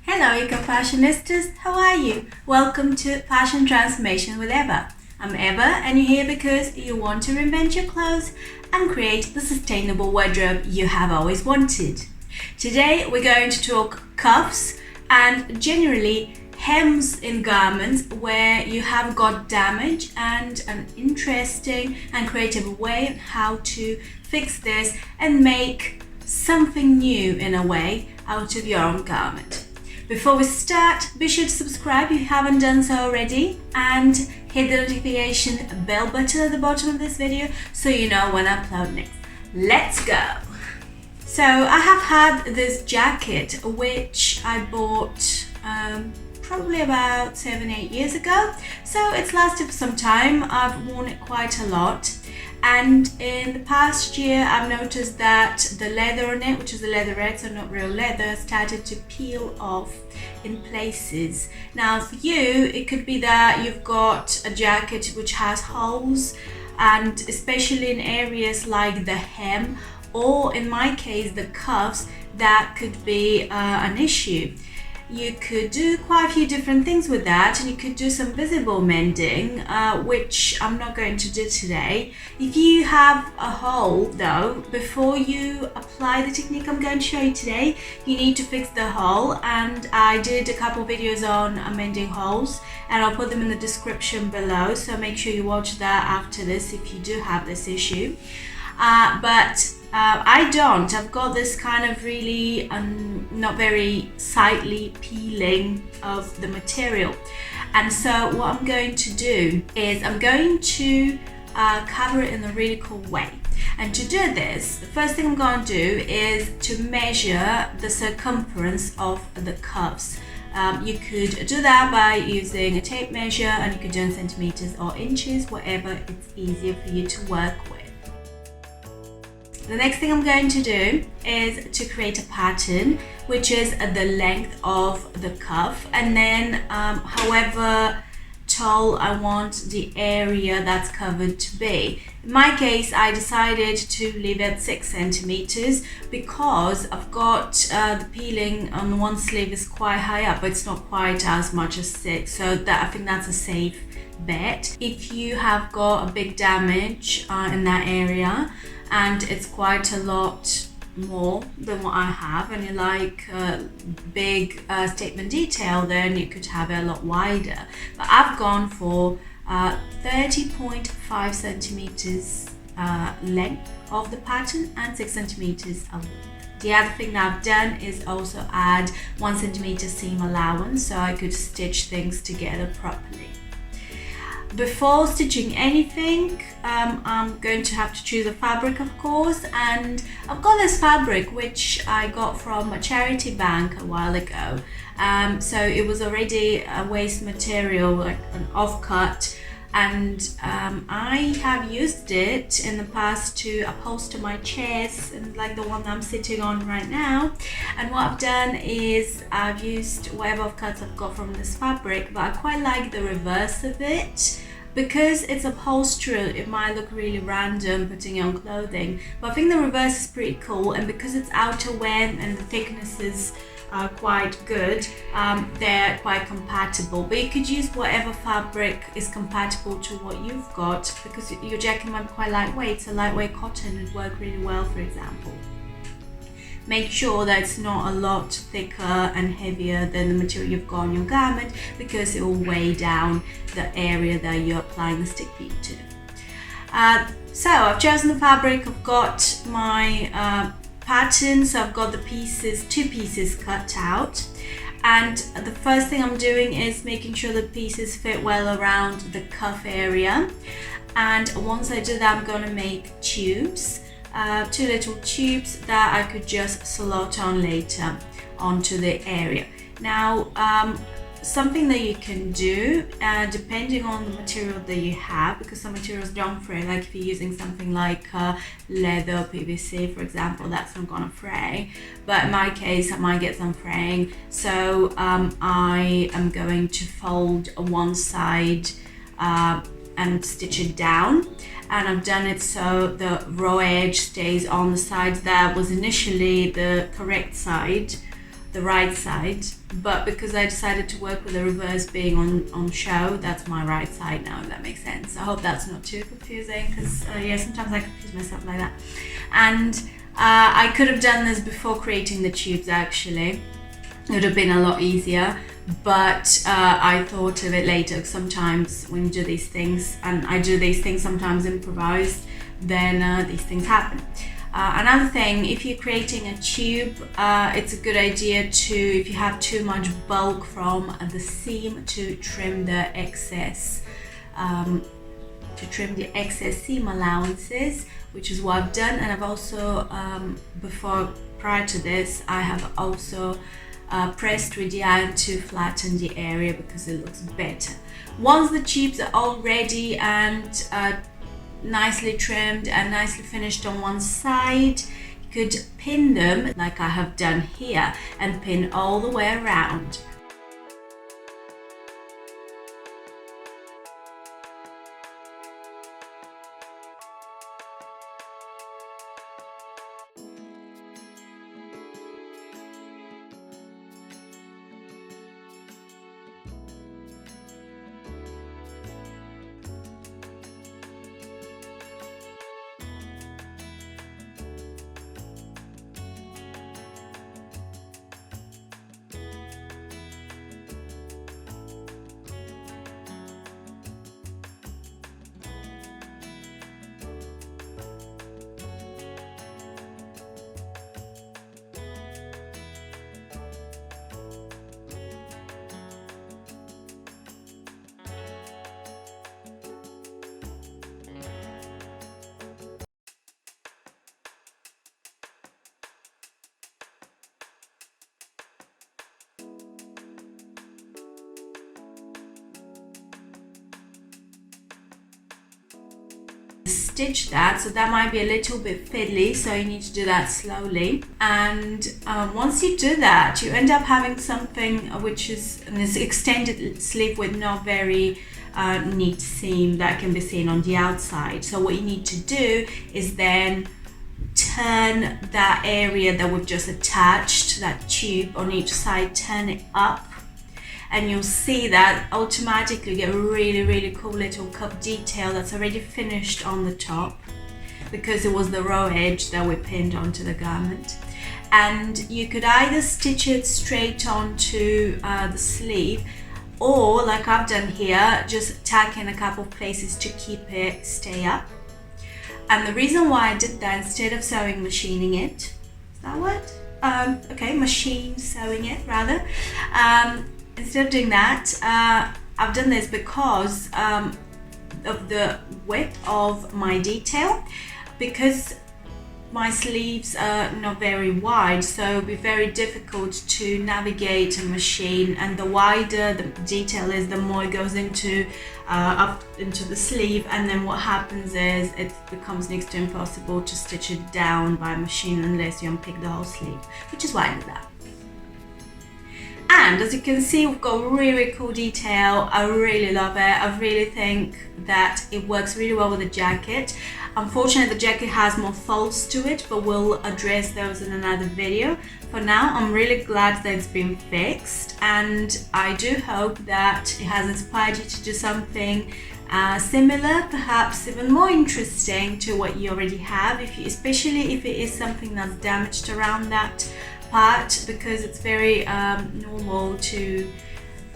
Hello eco-fashionistas, how are you? Welcome to Fashion Transformation with Eva. I'm Eva and you're here because you want to reinvent your clothes and create the sustainable wardrobe you have always wanted. Today we're going to talk cuffs and generally hems in garments where you have got damage and an interesting and creative way on how to fix this and make something new in a way out of your own garment. Before we start, be sure to subscribe if you haven't done so already and hit the notification bell button at the bottom of this video so you know when I upload next. Let's go! So I have had this jacket which I bought probably about 7-8 years ago, so it's lasted for some time. I've worn it quite a lot. And in the past year, I've noticed that the leather on it, which is the leatherette, so not real leather, started to peel off in places. Now for you, it could be that you've got a jacket which has holes, and especially in areas like the hem, or in my case, the cuffs, that could be an issue. You could do quite a few different things with that, and you could do some visible mending, which I'm not going to do today. If you have a hole though, before you apply the technique I'm going to show you today, you need to fix the hole, and I did a couple videos on mending holes and I'll put them in the description below, so make sure you watch that after this if you do have this issue. I don't. I've got this kind of really not very sightly peeling of the material, and so what I'm going to do is I'm going to cover it in a really cool way. And to do this, the first thing I'm going to do is to measure the circumference of the cuffs. You could do that by using a tape measure, and you could do in centimeters or inches, whatever it's easier for you to work with. The next thing I'm going to do is to create a pattern, which is the length of the cuff, and then however tall I want the area that's covered to be. In my case, I decided to leave it 6 centimeters because I've got the peeling on one sleeve is quite high up, but it's not quite as much as 6, so that I think that's a safe bet. If you have got a big damage in that area, and it's quite a lot more than what I have, and you like big statement detail, then you could have it a lot wider. But I've gone for 30.5 centimeters length of the pattern and 6 centimeters of width. The other thing that I've done is also add 1 centimeter seam allowance so I could stitch things together properly. Before stitching anything, I'm going to have to choose a fabric, of course, and I've got this fabric which I got from a charity bank a while ago. So it was already a waste material, like an offcut, and I have used it in the past to upholster my chairs, and like the one that I'm sitting on right now. And what I've done is I've used whatever offcuts I've got from this fabric, but I quite like the reverse of it. Because it's upholstery, it might look really random putting it on clothing, but I think the reverse is pretty cool, and because it's outerwear and the thicknesses are quite good, they're quite compatible. But you could use whatever fabric is compatible to what you've got, because your jacket might be quite lightweight, so lightweight cotton would work really well, for example. Make sure that it's not a lot thicker and heavier than the material you've got on your garment, because it will weigh down the area that you're applying the stick bead to. So I've chosen the fabric, I've got my pattern, so I've got the pieces, 2 pieces cut out, and the first thing I'm doing is making sure the pieces fit well around the cuff area. And once I do that, I'm going to make tubes. 2 little tubes that I could just slot on later onto the area. Now something that you can do depending on the material that you have, because some materials don't fray, like if you're using something like leather or PVC, for example, that's not gonna fray, but in my case I might get some fraying, so I am going to fold one side and stitch it down, and I've done it so the raw edge stays on the side that was initially the correct side the right side, but because I decided to work with the reverse being on show, that's my right side now, if that makes sense. I hope that's not too confusing, because yeah, sometimes I confuse myself like that. And I could have done this before creating the tubes actually. It would have been a lot easier, but I thought of it later. Sometimes when you do these things, and I do these things sometimes improvised, then these things happen. Another thing, if you're creating a tube, it's a good idea to, if you have too much bulk from the seam, to trim the excess seam allowances, which is what I've done. And I've also, prior to this, I have also pressed with the iron to flatten the area because it looks better. Once the tubes are all ready and nicely trimmed and nicely finished on one side, you could pin them like I have done here, and pin all the way around. Stitch that, so that might be a little bit fiddly, so you need to do that slowly. And once you do that, you end up having something which is this extended sleeve with not very neat seam that can be seen on the outside. So what you need to do is then turn that area that we've just attached, that tube on each side, turn it up, and you'll see that automatically you get a really cool little cup detail that's already finished on the top, because it was the raw edge that we pinned onto the garment. And you could either stitch it straight onto the sleeve, or like I've done here, just tack in a couple of places to keep it stay up. And the reason why I did that instead of sewing machining it, is that what? Okay, machine sewing it rather. Instead of doing that, I've done this because of the width of my detail, because my sleeves are not very wide, so it'll be very difficult to navigate a machine, and the wider the detail is, the more it goes into up into the sleeve, and then what happens is it becomes next to impossible to stitch it down by machine unless you unpick the whole sleeve, which is why I did that. And as you can see, we've got really cool detail. I really love it. I really think that it works really well with the jacket. Unfortunately, the jacket has more folds to it, but we'll address those in another video. For now, I'm really glad that it's been fixed, and I do hope that it has inspired you to do something similar, perhaps even more interesting to what you already have, especially if it is something that's damaged around that part, because it's very normal to,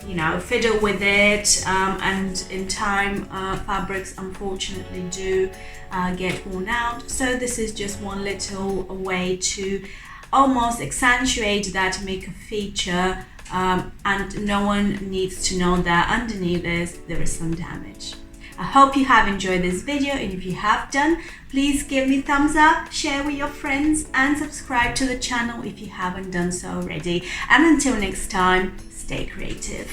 you know, fiddle with it, and in time fabrics unfortunately do get worn out. So this is just one little way to almost accentuate that, make a feature, and no one needs to know that underneath this there is some damage. I hope you have enjoyed this video, and if you have done, please give me a thumbs up, share with your friends, and subscribe to the channel if you haven't done so already. And until next time, stay creative.